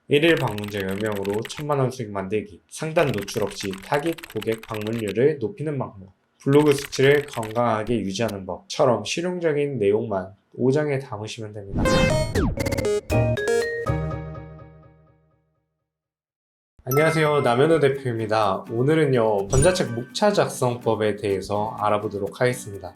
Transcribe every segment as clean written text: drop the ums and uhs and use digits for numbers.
1일 방문제 10명으로 1000만원 수익 만들기, 상단 노출 없이 타깃 고객 방문율을 높이는 방법, 블로그 수치를 건강하게 유지하는 법처럼 실용적인 내용만 5장에 담으시면 됩니다. 안녕하세요, 남현우 대표입니다. 오늘은요, 전자책 목차 작성법에 대해서 알아보도록 하겠습니다.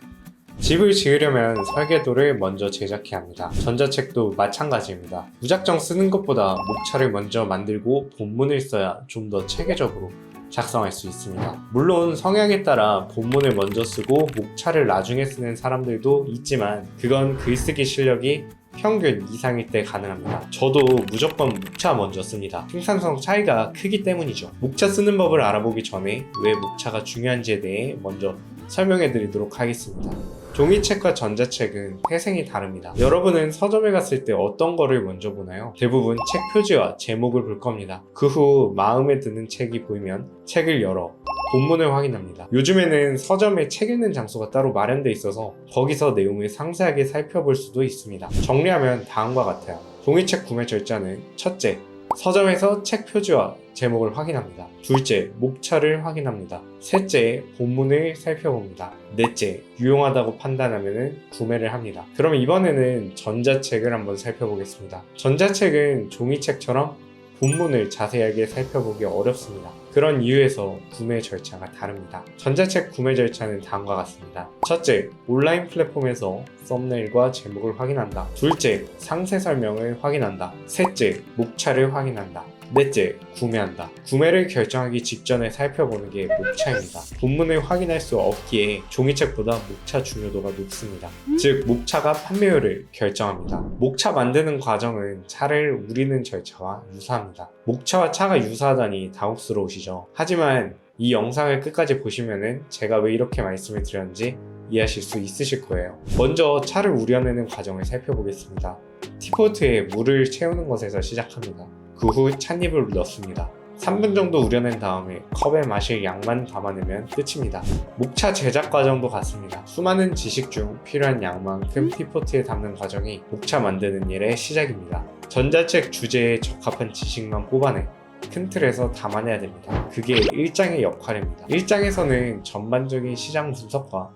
집을 지으려면 설계도를 먼저 제작해야 합니다. 전자책도 마찬가지입니다. 무작정 쓰는 것보다 목차를 먼저 만들고 본문을 써야 좀 더 체계적으로 작성할 수 있습니다. 물론 성향에 따라 본문을 먼저 쓰고 목차를 나중에 쓰는 사람들도 있지만 그건 글쓰기 실력이 평균 이상일 때 가능합니다. 저도 무조건 목차 먼저 씁니다. 생산성 차이가 크기 때문이죠. 목차 쓰는 법을 알아보기 전에 왜 목차가 중요한지에 대해 먼저 설명해 드리도록 하겠습니다. 종이책과 전자책은 태생이 다릅니다. 여러분은 서점에 갔을 때 어떤 거를 먼저 보나요? 대부분 책 표지와 제목을 볼 겁니다. 그 후 마음에 드는 책이 보이면 책을 열어 본문을 확인합니다. 요즘에는 서점에 책 읽는 장소가 따로 마련되어 있어서 거기서 내용을 상세하게 살펴볼 수도 있습니다. 정리하면 다음과 같아요. 종이책 구매 절차는 첫째, 서점에서 책 표지와 제목을 확인합니다. 둘째, 목차를 확인합니다. 셋째, 본문을 살펴봅니다. 넷째, 유용하다고 판단하면 구매를 합니다. 그럼 이번에는 전자책을 한번 살펴보겠습니다. 전자책은 종이책처럼 본문을 자세하게 살펴보기 어렵습니다. 그런 이유에서 구매 절차가 다릅니다. 전자책 구매 절차는 다음과 같습니다. 첫째, 온라인 플랫폼에서 썸네일과 제목을 확인한다. 둘째, 상세 설명을 확인한다. 셋째, 목차를 확인한다. 넷째, 구매한다. 구매를 결정하기 직전에 살펴보는 게 목차입니다. 본문을 확인할 수 없기에 종이책보다 목차 중요도가 높습니다. 즉, 목차가 판매율을 결정합니다. 목차 만드는 과정은 차를 우리는 절차와 유사합니다. 목차와 차가 유사하다니 당혹스러우시죠? 하지만 이 영상을 끝까지 보시면은 제가 왜 이렇게 말씀을 드렸는지 이해하실 수 있으실 거예요. 먼저 차를 우려내는 과정을 살펴보겠습니다. 티포트에 물을 채우는 것에서 시작합니다. 그 후 찻잎을 넣습니다. 3분 정도 우려낸 다음에 컵에 마실 양만 담아내면 끝입니다. 목차 제작 과정도 같습니다. 수많은 지식 중 필요한 양만큼 티포트에 담는 과정이 목차 만드는 일의 시작입니다. 전자책 주제에 적합한 지식만 뽑아내 큰 틀에서 담아내야 됩니다. 그게 1장의 역할입니다. 1장에서는 전반적인 시장 분석과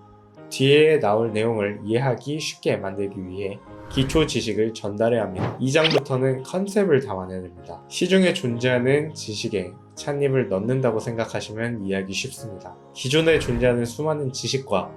뒤에 나올 내용을 이해하기 쉽게 만들기 위해 기초 지식을 전달해야 합니다. 2장부터는 컨셉을 담아내야 됩니다. 시중에 존재하는 지식에 찻잎을 넣는다고 생각하시면 이해하기 쉽습니다. 기존에 존재하는 수많은 지식과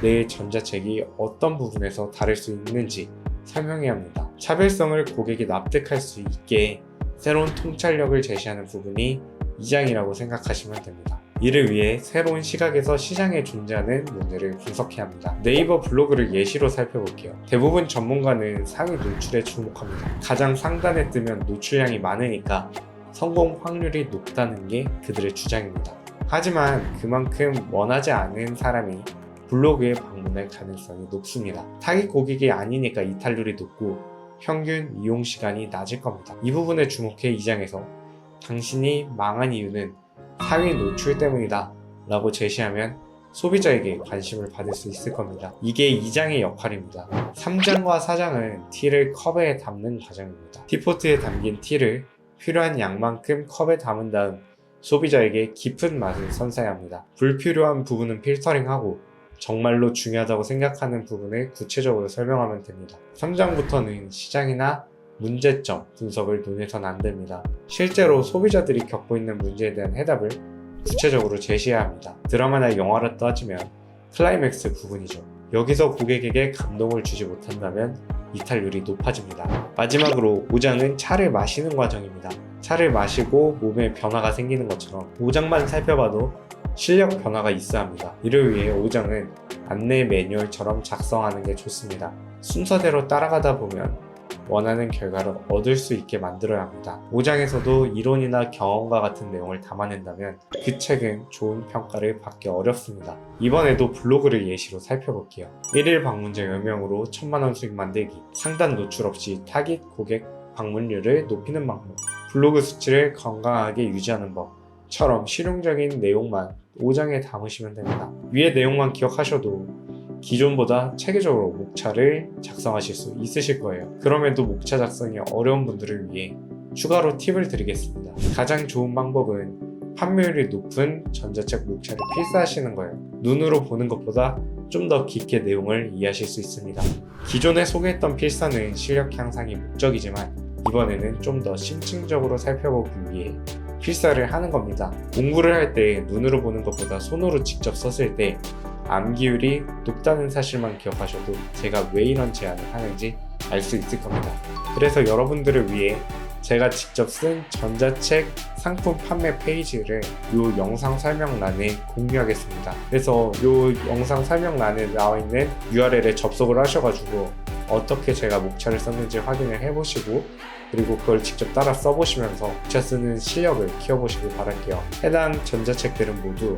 내 전자책이 어떤 부분에서 다를 수 있는지 설명해야 합니다. 차별성을 고객이 납득할 수 있게 새로운 통찰력을 제시하는 부분이 2장이라고 생각하시면 됩니다. 이를 위해 새로운 시각에서 시장에 존재하는 문제를 분석해야 합니다. 네이버 블로그를 예시로 살펴볼게요. 대부분 전문가는 상위 노출에 주목합니다. 가장 상단에 뜨면 노출량이 많으니까 성공 확률이 높다는 게 그들의 주장입니다. 하지만 그만큼 원하지 않은 사람이 블로그에 방문할 가능성이 높습니다. 타깃 고객이 아니니까 이탈률이 높고 평균 이용 시간이 낮을 겁니다. 이 부분에 주목해 2장에서 당신이 망한 이유는 상위 노출 때문이다 라고 제시하면 소비자에게 관심을 받을 수 있을 겁니다. 이게 2장의 역할입니다. 3장과 4장은 티를 컵에 담는 과정입니다. 티포트에 담긴 티를 필요한 양만큼 컵에 담은 다음 소비자에게 깊은 맛을 선사해야 합니다. 불필요한 부분은 필터링하고 정말로 중요하다고 생각하는 부분을 구체적으로 설명하면 됩니다. 3장부터는 시장이나 문제점 분석을 논해서는 안 됩니다. 실제로 소비자들이 겪고 있는 문제에 대한 해답을 구체적으로 제시해야 합니다. 드라마나 영화로 따지면 클라이맥스 부분이죠. 여기서 고객에게 감동을 주지 못한다면 이탈률이 높아집니다. 마지막으로 5장은 차를 마시는 과정입니다. 차를 마시고 몸에 변화가 생기는 것처럼 5장만 살펴봐도 실력 변화가 있어야 합니다. 이를 위해 5장은 안내 매뉴얼처럼 작성하는 게 좋습니다. 순서대로 따라가다 보면 원하는 결과를 얻을 수 있게 만들어야 합니다. 5장에서도 이론이나 경험과 같은 내용을 담아낸다면 그 책은 좋은 평가를 받기 어렵습니다. 이번에도 블로그를 예시로 살펴볼게요. 1일 방문제 10명으로 1000만원 수익 만들기, 상단 노출 없이 타깃 고객 방문율을 높이는 방법, 블로그 수치를 건강하게 유지하는 법처럼 실용적인 내용만 5장에 담으시면 됩니다. 위의 내용만 기억하셔도 기존보다 체계적으로 목차를 작성하실 수 있으실 거예요. 그럼에도 목차 작성이 어려운 분들을 위해 추가로 팁을 드리겠습니다. 가장 좋은 방법은 판매율이 높은 전자책 목차를 필사하시는 거예요. 눈으로 보는 것보다 좀 더 깊게 내용을 이해하실 수 있습니다. 기존에 소개했던 필사는 실력 향상이 목적이지만 이번에는 좀 더 심층적으로 살펴보기 위해 필사를 하는 겁니다. 공부를 할 때 눈으로 보는 것보다 손으로 직접 썼을 때 암기율이 높다는 사실만 기억하셔도 제가 왜 이런 제안을 하는지 알 수 있을 겁니다. 그래서 여러분들을 위해 제가 직접 쓴 전자책 상품 판매 페이지를 이 영상 설명란에 공유하겠습니다. 그래서 이 영상 설명란에 나와 있는 URL에 접속을 하셔가지고 어떻게 제가 목차를 썼는지 확인을 해보시고 그리고 그걸 직접 따라 써보시면서 목차 쓰는 실력을 키워보시길 바랄게요. 해당 전자책들은 모두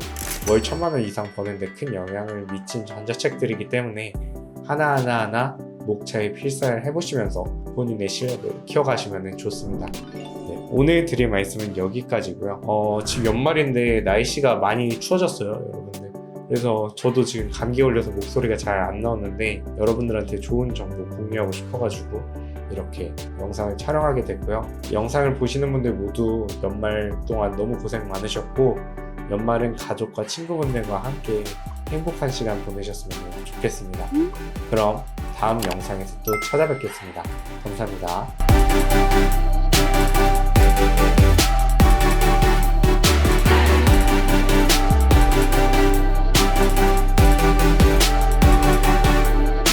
월 1,000만 원 이상 버는데 큰 영향을 미친 전자책들이기 때문에 하나하나 목차에 필사를 해보시면서 본인의 실력을 키워가시면 좋습니다. 네, 오늘 드릴 말씀은 여기까지고요. 지금 연말인데 날씨가 많이 추워졌어요, 여러분들. 그래서 저도 지금 감기 걸려서 목소리가 잘 안 나오는데 여러분들한테 좋은 정보 공유하고 싶어가지고 이렇게 영상을 촬영하게 됐고요. 영상을 보시는 분들 모두 연말 동안 너무 고생 많으셨고 연말은 가족과 친구분들과 함께 행복한 시간 보내셨으면 좋겠습니다. 그럼 다음 영상에서 또 찾아뵙겠습니다. 감사합니다.